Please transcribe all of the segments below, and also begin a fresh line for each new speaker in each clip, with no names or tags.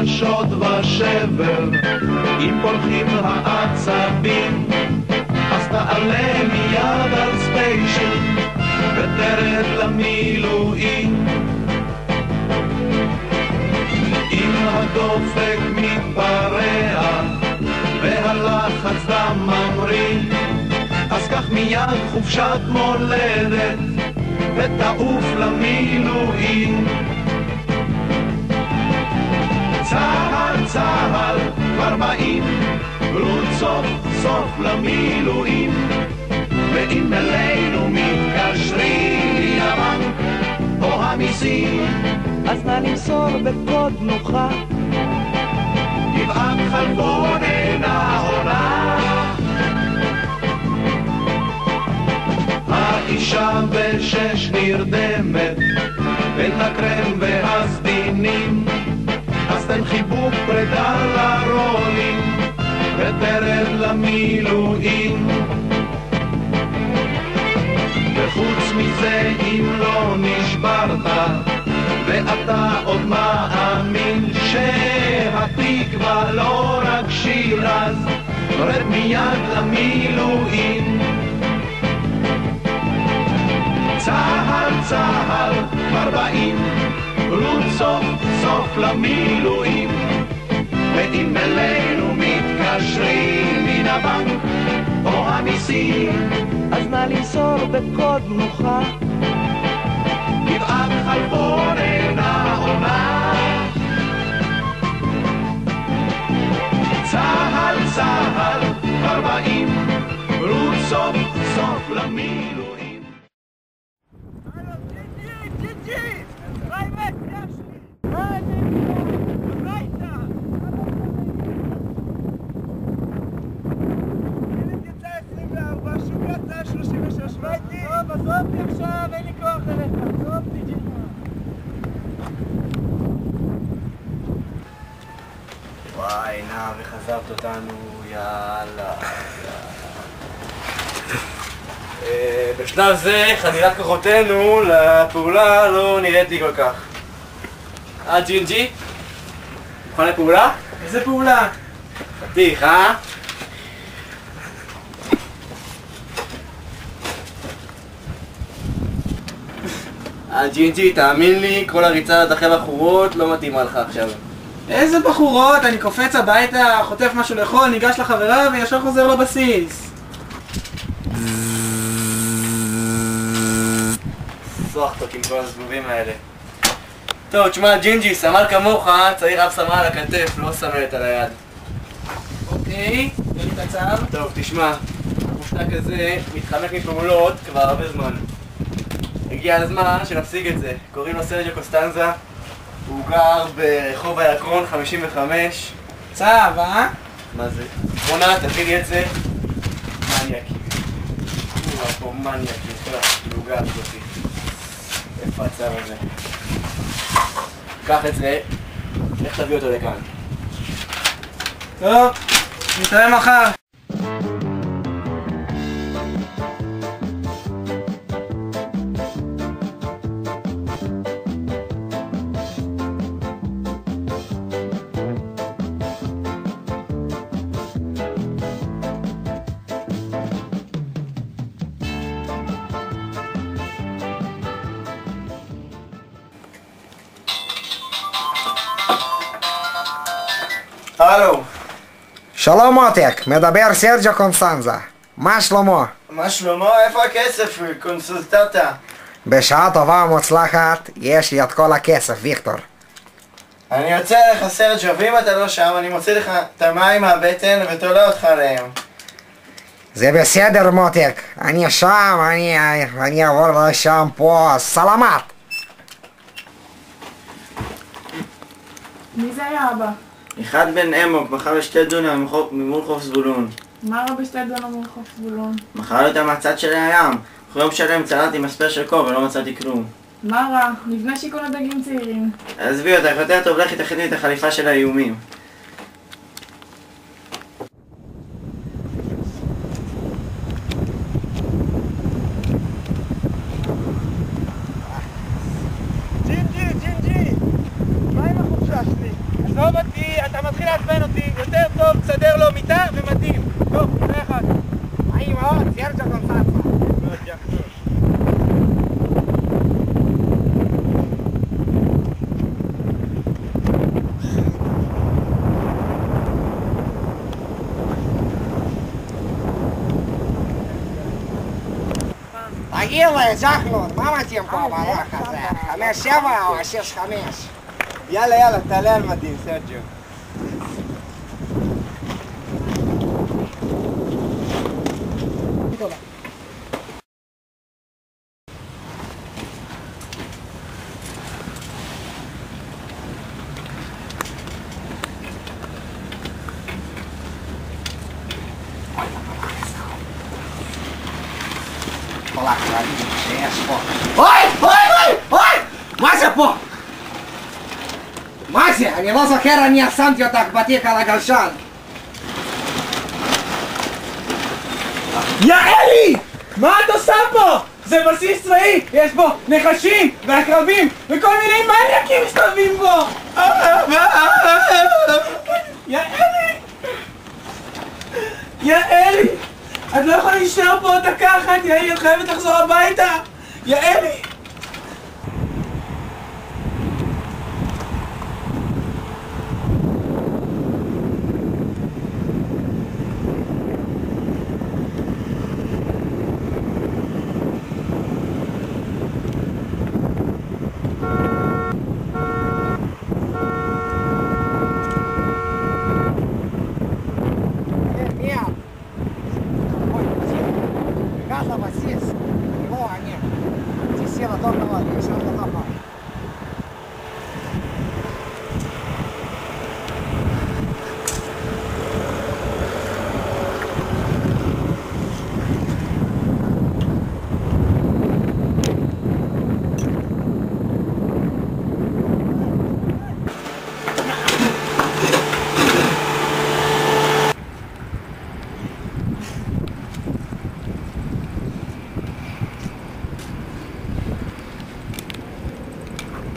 שוד ושבר, אם פורחים העצבים, אז תעלה מיד על ספיישל ותרד למילואים. אם הדופק מתפרע והלחץ דם ממריא, אז קח מיד חופשת מולדת ותעוף למילואים. צהל צהל כבר באים, רות סוף סוף למילואים. ואם אלינו מתקשרים מהבנק או המיסים,
אז נא למסור בקוד נוחה,
גבעת חלבון אינה עונה. האישה בשש נרדמת בין הקרם והסדינים, אז תן חיבוק פרידה לרולים ותרד למילואים. וחוץ מזה, אם לא נשברת ואתה עוד מאמין שהתקווה לא רק שיר, אז רד מיד למילואים. צהל צהל כבר באים, רות סוף סוף למילואים. ואם אלינו מתקשרים מן הבנק או המיסים,
אז נא למסור בקוד נוחה,
גבעת חלבון אינה עונה. צהל צהל כבר באים, רות סוף סוף למילואים.
עזוב אותי עכשיו, אין לי כוח אליך, עזוב אותי ג'ימה.
וואי, נע וחזרת אותנו, יאללה. בשלב זה חדירת כוחותינו לפעולה לא נראית לי כל כך. ג'ינג'י? מוכן לפעולה?
איזה פעולה?
פתיח, ג'ינג'י, תאמין לי, כל הריצה עד אחרי בחורות לא מתאימה לך עכשיו.
איזה בחורות? אני קופץ הביתה, חוטף משהו לאכול, ניגש לחברה וישר חוזר לבסיס.
סוחטוק עם כל הזבובים האלה. טוב, תשמע, ג'ינג'י, סמל כמוך צריך אף סמל על הכתף, לא סמלת על היד.
אוקיי, תן לי את הצו.
טוב, תשמע, המושתק הזה מתחמק מפעולות כבר הרבה זמן. הגיע הזמן שנפסיק את זה. קוראים לו סרג'יו קוסטנזה, הוא גר ברחוב הירקון 55.
צו, אה?
מה זה? מונה, תביא את זה. מניאקים. הוא פה מניאקים, כל הפלוגה הזאתי. איפה הצו הזה? קח את זה, איך תביא אותו לכאן?
טוב, נתראה מחר.
הלו.
שלום מותק, מדבר סרג'יו קונסטנזה. מה שלמה?
מה שלמה? איפה הכסף? קונסולטטה.
בשעה טובה ומוצלחת, יש לי את כל הכסף, ויקטור.
אני יוצא לך סרג'יו, ואם אתה לא שם, אני מוציא לך את המים מהבטן ותולה אותך עליהם.
זה בסדר מותק, אני שם, אני אעבור לשם פה, סלמת.
מי זה היה אבא?
אחד בן אמוק, מכר לשתי דונם ממול חוף זבולון.
מה רע בשתי דונם מול חוף זבולון?
מכר אותה מהצד של הים. יום שלם צלעתי מספר של קור ולא מצאתי כלום.
מה רע? נבנה שיכון לדגים צעירים.
עזבי אותך, יותר טוב לכי תכיני את החליפה של האיומים.
ג'ינג'י! מה עם החופשה שלי? עזוב אותי!
לעצבן אותי, יותר טוב תסדר לו מיטה ומתאים. טוב, זה אחד.
Ahí va, Sergio González. תגידי, ז'חנון, מה מתאים פה במהלך הזה? 5-7 או 6-5?
יאללה, יאללה, תעלה על מדים, סרג'יו.
כל הכללים שיש פה. אוי! מה זה פה? מה זה? אני לא זוכר, אני שמתי אותך בתיק על הגלשן.
יעלי! מה את עושה פה? זה בסיס צבאי! יש פה נחשים ועקרבים וכל מיני מניאקים מסתובבים פה! יעלי! יעלי! את לא יכולה להישאר פה עוד דקה אחת, יעלי, את חייבת לחזור הביתה! יעלי!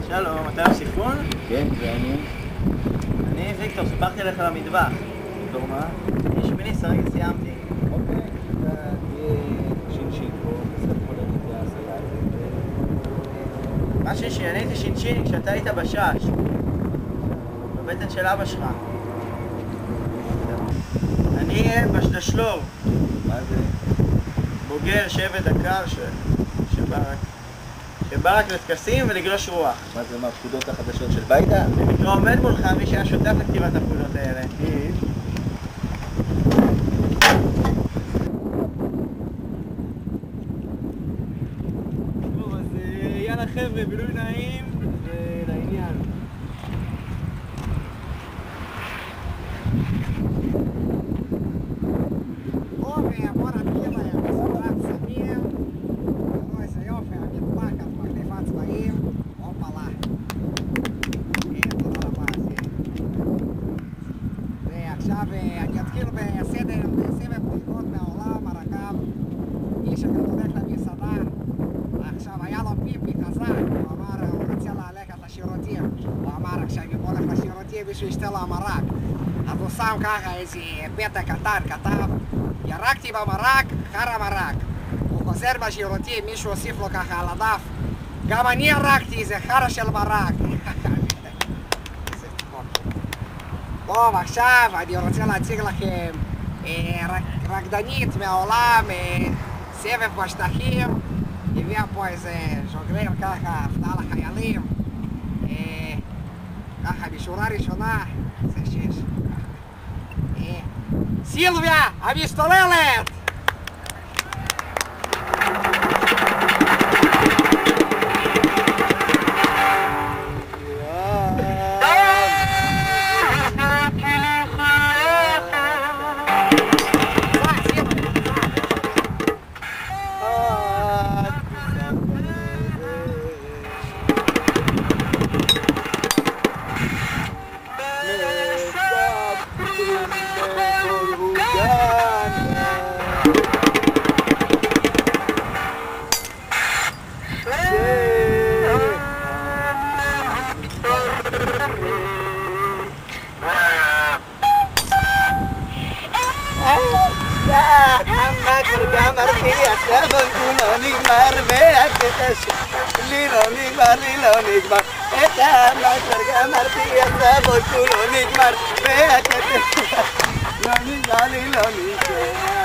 שלום, אתה השיכון?
כן, זה אני.
אני ויקטור, סיפרתי לך למטבח.
בתור מה?
יש מיניס, הרגע סיימתי.
אוקיי, אתה תהיה שינשין פה, בסך הכל אני אתן הסייעת.
מה שישי, אני הייתי שינשין כשאתה היית בשש. בבטן של אבא שלך. אני בשדשלור.
מה זה?
בוגר שבט דקר שבא רק לטקסים ולגלוש רוח.
מה זה מהפקודות החדשות של ביתה?
במקרה עומד מולך מי שהיה שותף לכתיבת הפקודות האלה. טוב, אז יאללה חבר'ה, בילוי נעים ולעניין.
בוא נתחיל בסדרת סמים. איזה יופי, המטבח, מחליפת צבעים. הופלה. תודה רבה. ועכשיו אני אתחיל בסבב בדיחות מהעולם הרחב. איש אחד הולך למסעדה. עכשיו היה לו פיפי חזק. הוא אמר, הוא רוצה ללכת לשירותים. הוא אמר, עכשיו אם הוא הולך לשירותים מישהו ישתה לו מרק. אז הוא שם ככה איזה פתק קטן, כתב, ירקתי במרק, חרא מרק. הוא חוזר בשירותים, מישהו הוסיף לו ככה על הדף, גם אני ירקתי, זה חרא של מרק. טוב, עכשיו אני רוצה להציג לכם רקדנית מהעולם, סבב בשטחים, הביאה פה איזה שוגריר ככה, הפתעה לחיילים, ככה בשורה ראשונה, זה 6. סילביה, המשתוללת!
הסבון כולו נגמר והקטע שלי לא נגמר, לי לא נגמר את המטר גמרתי, הסבון כולו נגמר והקטע שלי לא נגמר, לי לא נגמר.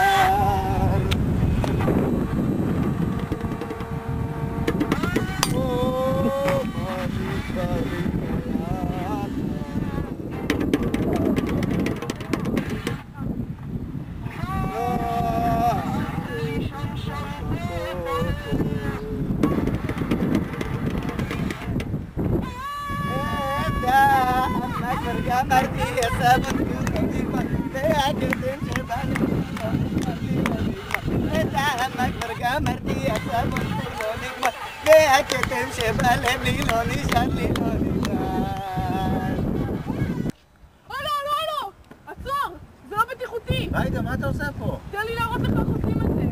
גמרתי הסבון כולו נגמר והקטע גמרתי הסבון כולו נגמר והכתם שבלב לי לא נשאר, לי לא נשאר.
הלו! עצור! זה לא בטיחותי!
ראידה, מה אתה עושה פה?
תן לי להראות לך איך עושים את זה.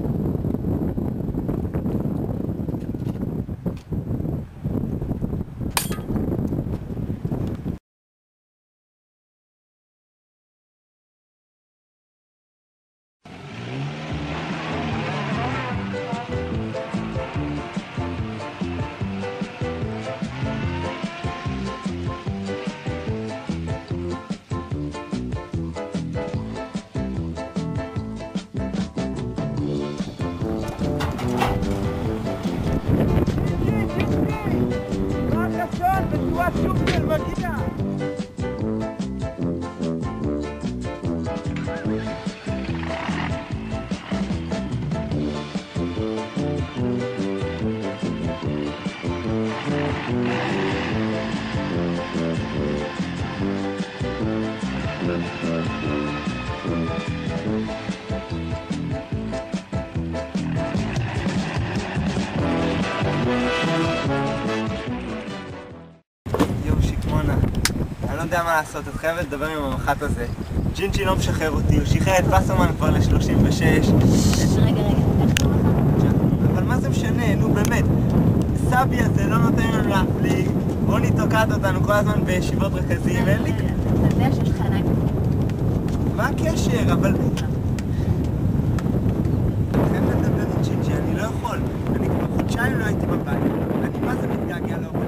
אני לא יודע מה לעשות, את חייבת לדבר עם המח"ט הזה. ג'ינג'י לא משחרר אותי, הוא שחרר את פסומן כבר ל-36.
רגע,
אבל מה זה משנה, נו באמת. סבי הזה לא נותן לנו להפליג, רוני תוקעת אותנו כל הזמן בישיבות רכזיים, אין לי...
אתה יודע שיש לך עיניים?
מה הקשר? אבל... חייב לדבר עם ג'ינג'י, אני לא יכול. אני כבר חודשיים לא הייתי בבית. אני מה זה מתגעגע לו?